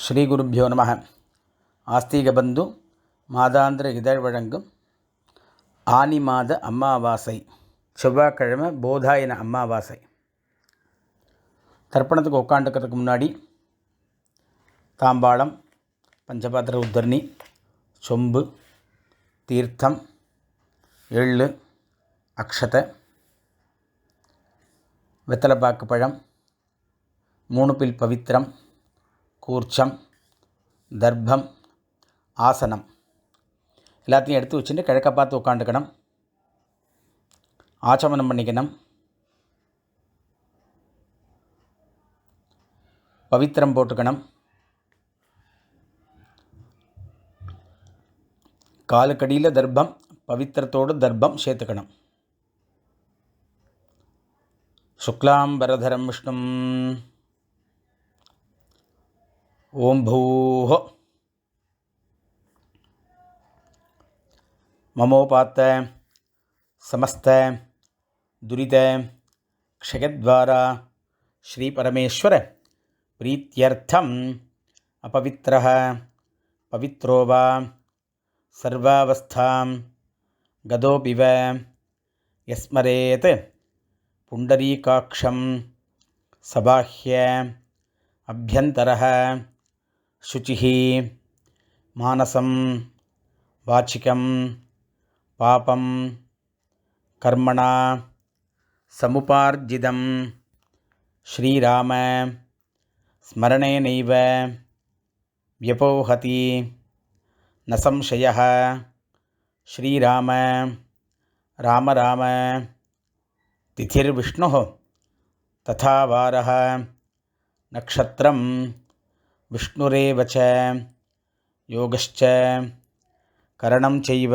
ஸ்ரீ குருப்யோ நம. ஆஸ்திக பந்து மாதாந்திர இதழ் வழங்கும் ஆனி மாத அமாவாசை, செவ்வாய்க்கிழமை போதாயன அமாவாசை. தர்ப்பணத்துக்கு உட்காந்துக்கிறதுக்கு முன்னாடி தாம்பாளம், பஞ்சபாத்திர உத்தரணி, சொம்பு, தீர்த்தம், எள்ளு, அக்ஷதை, வெத்தலைப்பாக்கு பழம், 3 பில் பவித்திரம், கூர்ச்சம், தர்ப்பம், ஆசனம் எல்லாத்தையும் எடுத்து வச்சுட்டு கிழக்க பார்த்து உட்காந்துக்கணும். ஆச்சமனம் பண்ணிக்கணும். பவித்திரம் போட்டுக்கணும். காலுக்கடியில் தர்ப்பம், பவித்திரத்தோடு தர்ப்பம் சேர்த்துக்கணும். சுக்லாம்பரதரம் விஷ்ணும் ஓம் பூஹோ மமோபாத்த சமஸ்த துரித க்ஷயத்வாரா ஸ்ரீ பரமேஸ்வர பிரீத்யர்த்தம் அபவித்ரஹ பவித்ரோ வா சர்வாவஸ்தாம் கதோபிவ யஸ்மரேத் புண்டரீகாக்ஷம் சபாஹ்ய அப்யந்தரஹ சுச்சிஹி மானசம் வாச்சிகம் பாபம் கர்மணா சமுபார்ஜிதம் ஸ்ரீராம ஸ்மரணேனைவ வியபோஹதி ந சம்சயः. ஸ்ரீராம ராம ராம திதிர்விஷ்ணுः ததா வாரः நக்ஷத்ரம் விஷ்ணுரேவ ச யோகஸ்ச கரணம் செய்வ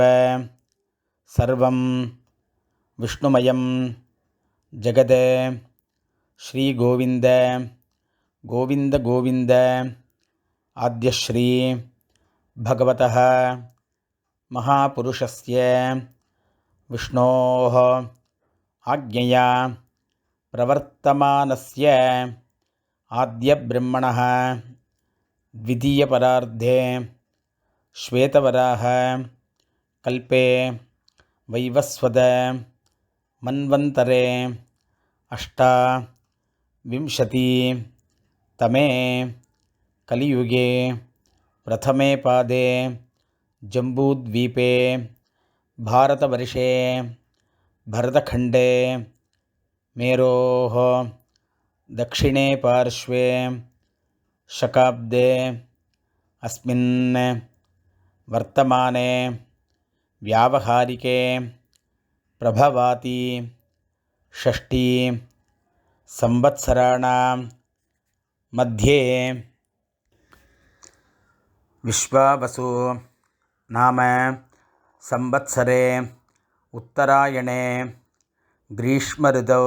சர்வம் விஷ்ணுமயம் ஜெகத். ஸ்ரீ கோவிந்த கோவிந்த கோவிந்த ஆத்யஸ்ரீ பகவதः மகாபுருஷஸ்ய விஷ்ணோः ஆக்ஞயா பிரவர்த்தமானஸ்ய ஆத்யப்ரம்மணः த்விதீயபரார்த்தே ஸ்வேதவராக கல்பே வைவஸ்வத மன்வந்தரே அஷ்டாவிம்சதி தமே கலியுகே பிரதமே பாதே ஜம்பூத்வீபே பாரதவர்ஷே பரதகண்டே மேரோः दक्षिणे पार्श्वे शकाब्दे अस्मिन् वर्तमाने व्यावहारिके प्रभवाति षष्ठी संवत्सराणां मध्ये विश्वावसु नाम संवत्सरे उत्तरायणे ग्रीष्मऋतौ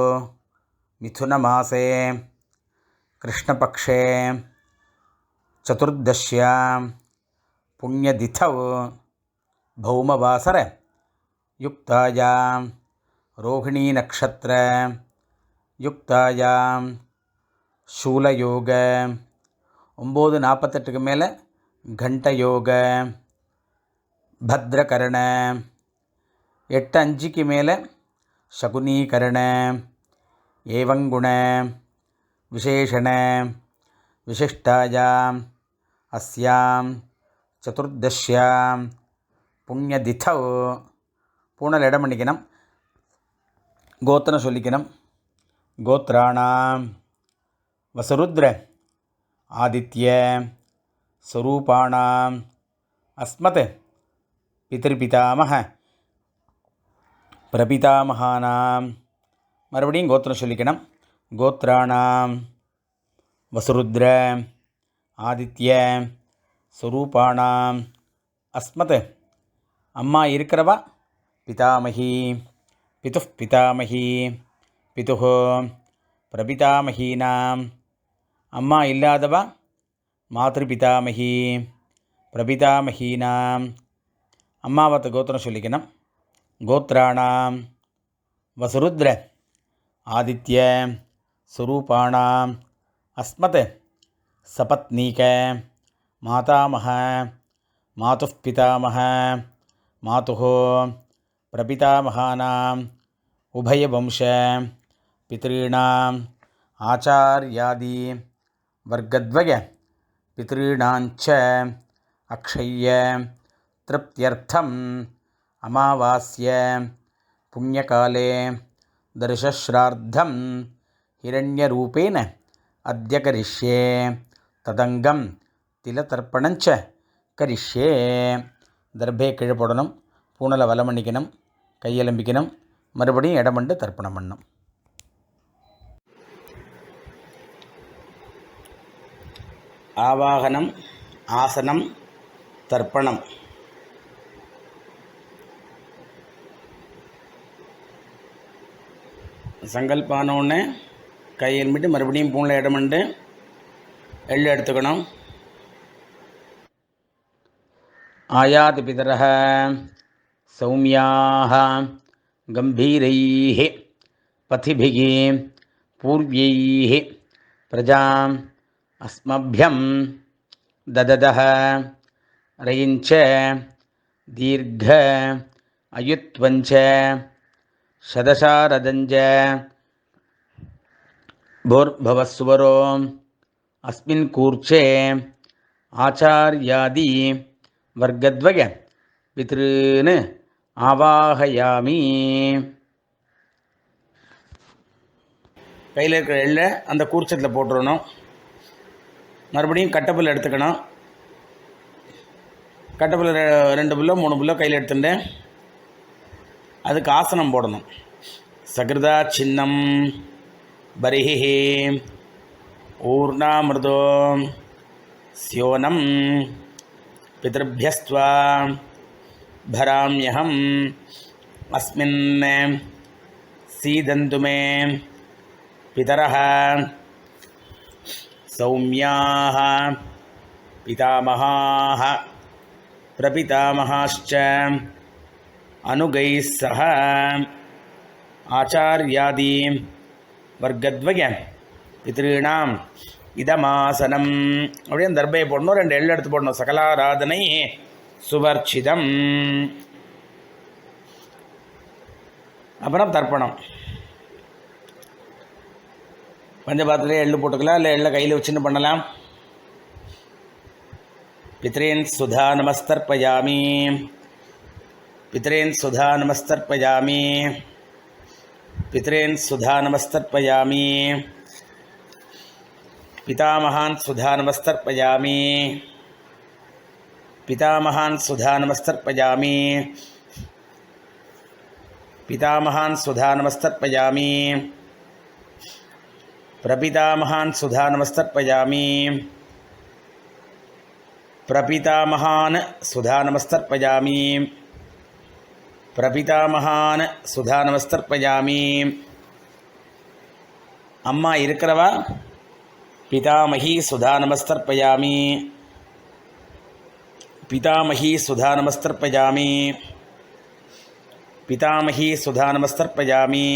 मिथुनमासे कृष्णपक्षे चतुर्दश्यां पुण्यतिथौ भौमवासर युक्तायां रोहिणीनक्षत्र युक्तायां शूलयोग 9:48 மேலே घंटयोग भद्रकरण 8:05 மேலே शकुनीकरण एवंगुण विशेषण विशिष्टायां अस्यां चतुर्दश्यां पुण्यतिथौ पूणल इடம் பண்ணிக்கணும். கோத்திரம் சொல்லிக்கணும். கோத்ராணாம் வசுருத்ர ஆதித்ய ஸ்வரூபாணாம் அஸ்மத் பிதர்பிதாமஹ பிரபிதாமகானாம். மறுபடியும் கோத்திரம் சொல்லிக்கணும். கோத்ராணாம் வசுருத்ர ஆதித்ய ஸ்வரூபாணாம் அஸ்மத். அம்மா இருக்கிறவா பிதாமகி பிதுः பிதாமகி பிதுः பிரபிதாமகீனாம். அம்மா இல்லாதவா மாத்ருபிதாமகி பிரபிதாமகீனாம். அம்மாவத்தை கோத்திரம் சொல்லிக்கணும். கோத்ராணாம் வசுருத்ர ஆதித்ய स्वरूपाणाम् अस्मत् सपत्नीक மாதாமக மாதுः பிதாமக மாதுः பிரபிதாமகானாம் உபயவம்ச பித்ருணாம் ஆச்சார்யாதி வர்க்கத்வய பித்ருணாஞ்ச அக்ஷய்ய திருப்தியர்த்தம் அமாவாஸ்ய புண்ணியகாலே தர்ஷஸ்ரார்த்தம் ஹிரண்யரூபேன அத்ய கரிஷ்யே ததங்கம் திலதர்ப்பணஞ்ச கரிஷ்யே. தர்பே கீழே போடணும், பூனலை வலம் பண்ணிக்கணும், கையெலும்பிக்கணும், மறுபடியும் இடமண்டு தர்ப்பணம் பண்ணணும். ஆவாகனம், ஆசனம், தர்ப்பணம். சங்கல்பானோன்னு கையெலும்பிட்டு மறுபடியும் பூனில் இடமண்டு எள்ளு எடுத்துக்கணும். ஆயாதி பிதரஹ சௌமியாக கம்பீரைः பதிபிः பூர்வைः பிரஜாம் அஸ்மभ्यं दददः ரயிஞ்ச தீர்க்க அயுத்வஞ்ச சதசாரதஞ்ச भूर्भवस्वरो अस्मिन् कूर्चे आचार्यादि वर्गद्वय पितॄन् ஆவாகயாமி. கையில் இருக்கிற எள்ளை அந்த கூர்ச்சத்தில் போட்டுடணும். மறுபடியும் கட்டப்புல் எடுத்துக்கணும். கட்டப்புல் 2 புல்லோ 3 புல்லோ கையில் எடுத்துட்டு அதுக்கு ஆசனம் போடணும். சகிருதா சின்னம் பரிஹி ஊர்ணாமிருதோ ஸ்யோனம் பிதృभ्यस्त्वा भराम्यहम् अस्मिन् सीदन्तु मे पितरः सौम्याः पितामहाः प्रपितामहाश्च अनुगैः सह आचार्यादि वर्गद्वय पितॄणाम् இதமாசனம். அப்படியே அந்த தர்பையை போடணும். 2 எள்ளு எடுத்து போடணும். சகலாராதனை சுவர்ச்சிதம். அப்புறம் தர்ப்பணம். பஞ்சபாத்திரத்திலே எள்ளு போட்டுக்கலாம், இல்லை எள்ளை கையில் வச்சுன்னு பண்ணலாம். பித்ரேன் சுதா நமஸ்தர்ப்பயாமி, பித்ரேன் சுதா நமஸ்தர்ப்பயாமி, பித்ரேன் சுதா நமஸ்தர்ப்பயாமி, पितामहान् सुधा नमस्तर्पयामि, पितामहान् सुधा नमस्तर्पयामि, पितामहान् सुधा नमस्तर्पयामि, प्रपितामहान् सुधा नमस्तर्पयामि, प्रपितामहान् सुधा नमस्तर्पयामि, प्रपितामहान् सुधा नमस्तर्पयामि. अम्मा इरुक्करवा पितामही सुधा नमस्तर्पयामि, पितामही सुधा नमस्तर्पयामि, पितामही सुधा नमस्तर्पयामि,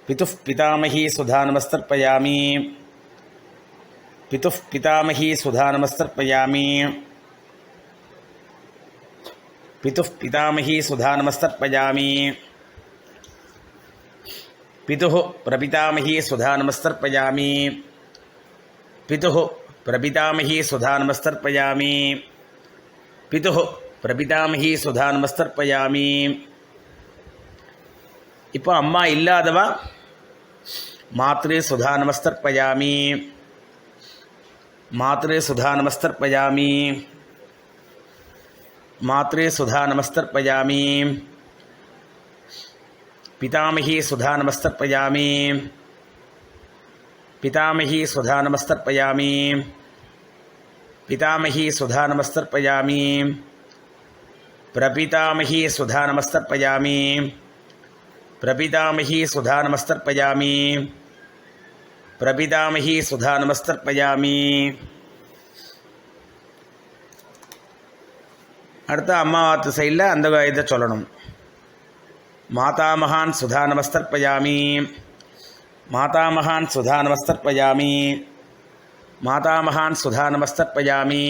पितुः पितामही सुधा नमस्तर्पयामि, पितुः पितामही सुधा नमस्तर्पयामि, पितुः पितामही सुधा नमस्तर्पयामि, पितुः प्रपितामही सुधा नमस्तर्पयामि, पितुः प्रपितामही सुधा नमस्तर्पयामि, पितुः प्रपितामही सुधा नमस्तर्पयामि. இப்போ அம்மா இல்லாதவா மாத்ரு சுதா நமஸ்தர்ப்பயாமி, மாத்ரு சுதா நமஸ்தர்ப்பயாமி, மாத்ரு சுதா நமஸ்தர்ப்பயாமி, पितामही सुधा नमस्तर्पयामि, पितामही सुधा नमस्तर्पयामि, पितामही सुधा नमस्तर्पयामि, प्रपितामही सुधा नमस्तर्पयामि, प्रपितामही सुधा नमस्तर्पयामि, प्रपितामही सुधा नमस्तर्पयामि. அடுத்த அம்மாவாத்து சைடில் அந்த இதை சொல்லணும். मातामहान् सुधा नमस्तर्पयामि, मातामहान् सुधा नमस्तर्पयामि, मातामहान् सुधा नमस्तर्पयामि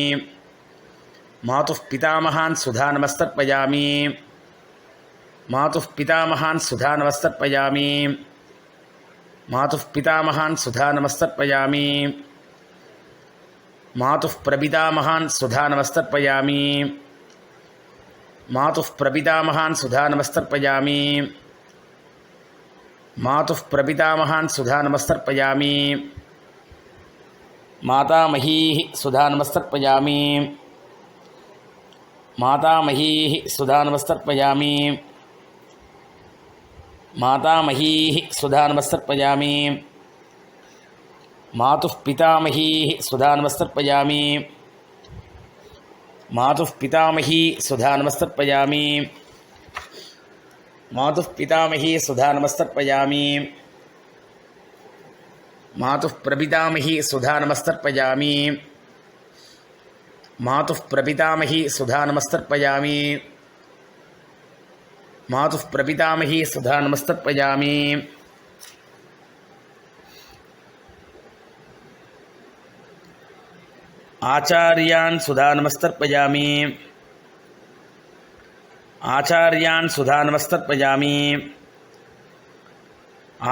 मातुः पितामहान् सुधा नमस्तर्पयामि मातुः पितामहान् सुधा नमस्तर्पयामि मातुः पितामहान् सुधा नमस्तर्पयामि मातुः प्रपितामहान् सुधा नमस्तर्पयामि मातुः प्रपितामहान् सुधा नमस्तर्पयामि मातुः प्रपितामहान् सुधा नमस्तर्पयामि मातामहीः सुधा नमस्तर्पयामि मातामहीः सुधा नमस्तर्पयामि मातामहीः सुधा नमस्तर्पयामि मातुः पितामहीः सुधा नमस्तर्पयामि मातुः पितामही सुधा नमस्तर्पयामि मातुः पितामही सुधा नमस्तर्पयामि मातुः प्रपितामही सुधा नमस्तर्पयामि मातुः प्रपितामही सुधा नमस्तर्पयामि मातुः प्रपितामही सुधा नमस्तर्पयामि आचार्यान् सुधा नमस्तर्पयामि आचार्यान् सुधा नमस्तर्पयामि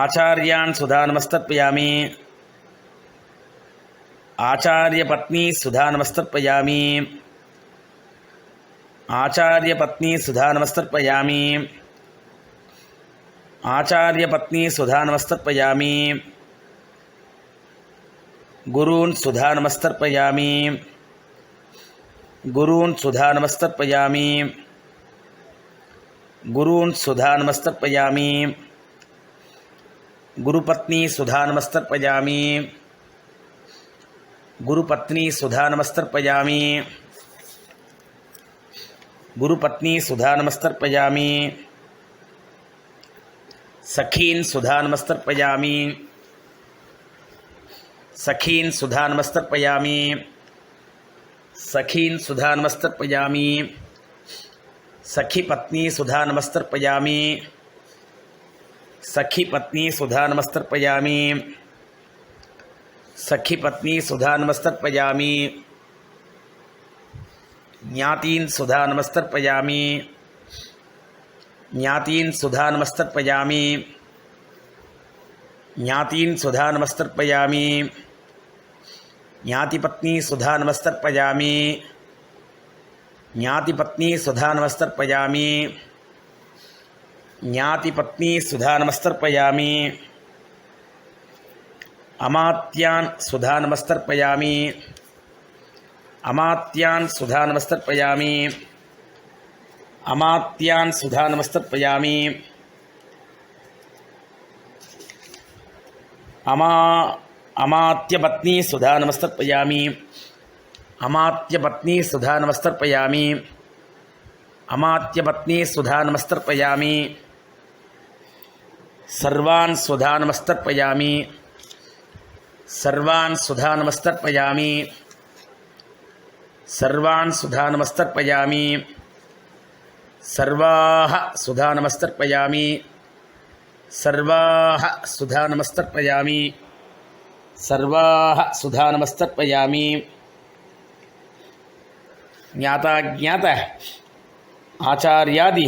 आचार्यान् सुधा नमस्तर्पयामि आचार्यपत्नी सुधा नमस्तर्पयामि आचार्यपत्नी सुधा नमस्तर्पयामि आचार्यपत्नी सुधा नमस्तर्पयामि गुरून् सुधा नमस्तर्पयामि गुरून् सुधा नमस्तर्पयामि गुरून् सुधा नमस्तर्पयामि गुरुपत्नी सुधा नमस्तर्पयामि गुरुपत्नी सुधा नमस्तर्पयामि गुरुपत्नी सुधा नमस्तर्पयामि सखीन् सुधा नमस्तर्पयामि सखीन् सुधा नमस्तर्पयामि सखीन् सुधा नमस्तर्पयामि सखीपत्नी सुधा नमस्तर्पयामि सखीपत्नी सुधा नमस्तर्पयामि सखीपत्नी सुधा नमस्तर्पयामि ज्ञातीन् सुधा नमस्तर्पयामि ज्ञातीन् सुधा नमस्तर्पयामि ज्ञातीन् सुधा नमस्तर्पयामि ज्ञातिपत्नी सुधा नमस्तर्पयामि ज्ञातिपत्नी सुधा नमस्तर्पयामि ज्ञातिपत्नी सुधा नमस्तर्पयामि अमात्यान् सुधा नमस्तर्पयामि अमात्यान् सुधा नमस्तर्पयामि अमात्यान् सुधा नमस्तर्पयामि अमात्यपत्नी सुधा नमस्तर्पयामि अमात्यपत्नी सुधा नमस्तर्पयामि अमात्यपत्नी सुधा नमस्तर्पयामि सर्वान् सुधा नमस्तर्पयामि सर्वान् सुधा नमस्तर्पयामि सर्वान् सुधा नमस्तर्पयामि सर्वाः सुधा नमस्तर्पयामि सर्वाः सुधा नमस्तर्पयामि सर्वाः सुधा नमस्तर्पयामि ज्ञाता ज्ञात आचार्यादि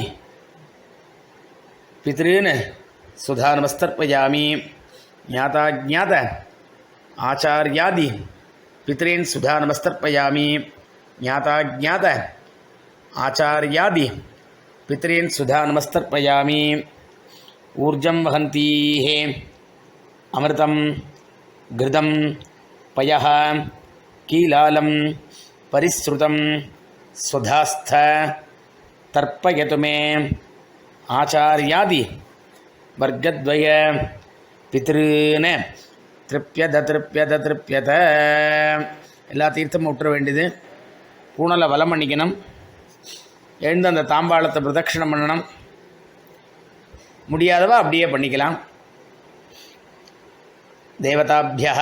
पितॄन् सुधा नमस्तर्पयामि ज्ञाता ज्ञात आचार्यादि पितॄन् सुधा नमस्तर्पयामि ज्ञाता ज्ञात आचार्यादि पितॄन् सुधा नमस्तर्पयामि ऊर्जं वहन्तीः अमृतं घृतं पयः कीलालं परिसृतं स्वधास्थ तर्पयतु मे आचार्यादि वर्गद्वय पितॄन् திருப்பியத திருப்பியத திருப்பியத எல்லா தீர்த்தமும் விட்டுற வேண்டியது. பூனலை வலம் பண்ணிக்கணும். எழுந்து அந்த தாம்பாளத்தை பிரதட்சிணம் பண்ணணும். முடியாதவா அப்படியே பண்ணிக்கலாம். தேவதாபியः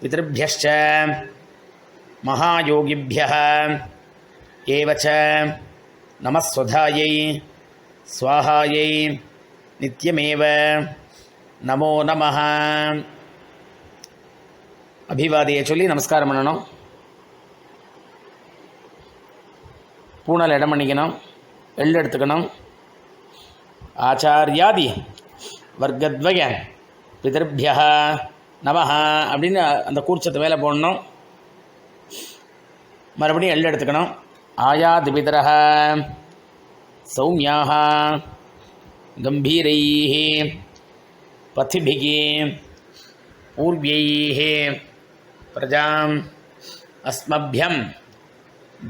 பித்ருभ्यश्च महायोगिभ्यः एवच नमस्वधायै स्वाहायै नित्यमेव नमो नमः. அபிவாதியை சொல்லி நமஸ்காரம் பண்ணணும். பூனல் இடம் பண்ணிக்கணும். எள்ளு எடுத்துக்கணும். ஆச்சாரியாதி வர்க்கத்வய பிதர்பியா நமஹ அப்படின்னு அந்த கூர்ச்சத்து மேலே போடணும். மறுபடியும் எள்ளு எடுத்துக்கணும். ஆயாதி பிதரஹ சௌமியாக கம்பீரைः பதிபிः பூர்வைः பிரஜாம் அஸ்மभ्यं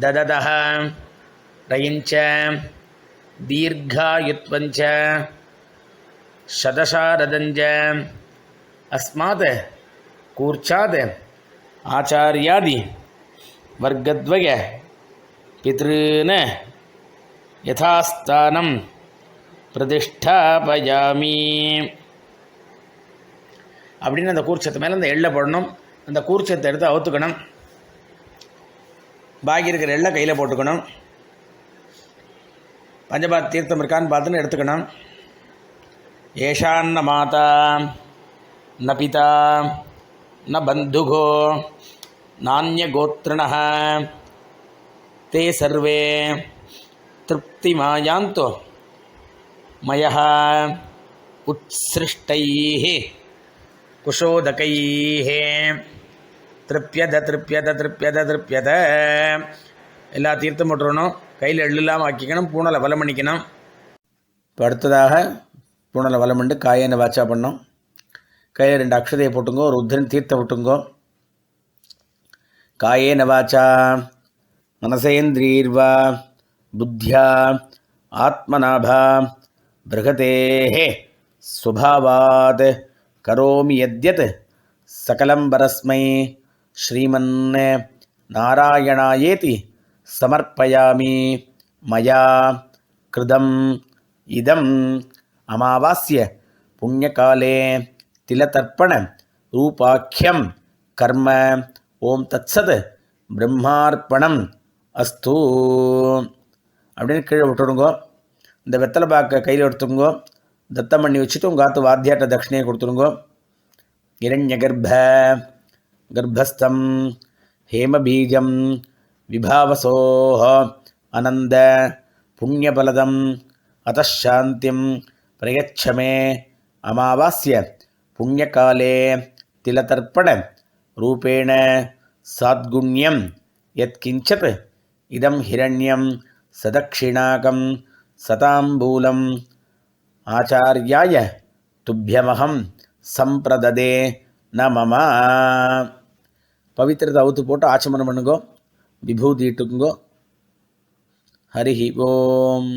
दददः रयिञ्च दीर्घायुत्वञ्च शतशारदञ्च अस्मात् कूर्चात् आचार्यादि वर्गद्वय पितॄन् यथास्थानं प्रतिष्ठापयामि அப்படின்னு அந்த கூர்ச்சத்து மேலே அந்த எள்ளை போடணும். அந்த கூர்ச்சத்தை எடுத்து அவுத்துக்கணும். பாக்கி இருக்கிற எள்ளை கையில் போட்டுக்கணும். பஞ்சபாத் தீர்த்தம் இருக்கான்னு பார்த்துன்னு எடுத்துக்கணும். ஏஷான்ன மாதா ந பிதா ந பந்துகோ நானிய கோத்ரணः தே சர்வே திருப்திமாயாந்தோ மயः உத்ஸ்ருஷ்டைः குஷோதகைः திருப்யத திருப்யத திருப்யத திருப்யத. எல்லா தீர்த்தம் போட்டுருணும். கையில் எள்ளுலாம் ஆக்கிக்கணும். பூனலை வலம் பண்ணிக்கணும். இப்போ அடுத்ததாக பூனலை வலம் பண்ணிட்டு காயனை வாச்சா பண்ணோம். கையில் 2 அக்ஷதையை போட்டுங்கோ. ஒரு உத்திரன் தீர்த்தம் விட்டுங்கோ. காயேன வாச்சா மனசேந்திரீர்வா புத்தியா ஆத்மநாபா பிருகதேः சுபாவாத் கரோமி யத்யத் சகலம் பரஸ்மை ஸ்ரீமன் நாராயணாயேதி சமர்ப்பயாமி மயா கிருதம் இதம் அமாவாஸ்ய புண்ணியகாலே திலதர்ப்பண ரூபாக்கியம் கர்ம ஓம் தத்சத் பிரம்மார்ப்பணம் அஸ்து அப்படின்னு கீழே விட்டுடுங்கோ. இந்த வெத்தலை பாக்க கையில் எடுத்துங்கோ. தத்தம் பண்ணி வச்சுட்டு உங்கள் ஆத்து வாத்தியாட்ட தட்சிணையை கொடுத்துருங்கோ. இரண்ய கர்ப்பஸ்தம் ஹேமபீஜம் விபாவசோஹ அனந்த புண்ணியபலதம் அதாந்திம் பிரயச்சமே அமாவாஸ்ய புண்ணியகாலே திலதர்ப்பண ரூபேண சாத்குண்யம் யத்கிஞ்சத் இதம் ஹிரண்யம் சதக்ஷிணாகம் சதாம்பூலம் ஆச்சார்யாய துப்பியமகம் சம்பிரததே ந மம. பவித்திரத்தை அவுத்து போட்டு ஆச்சமனம் பண்ணுங்கோ. விபூதி இட்டுக்குங்கோ. ஹரி ஓம்.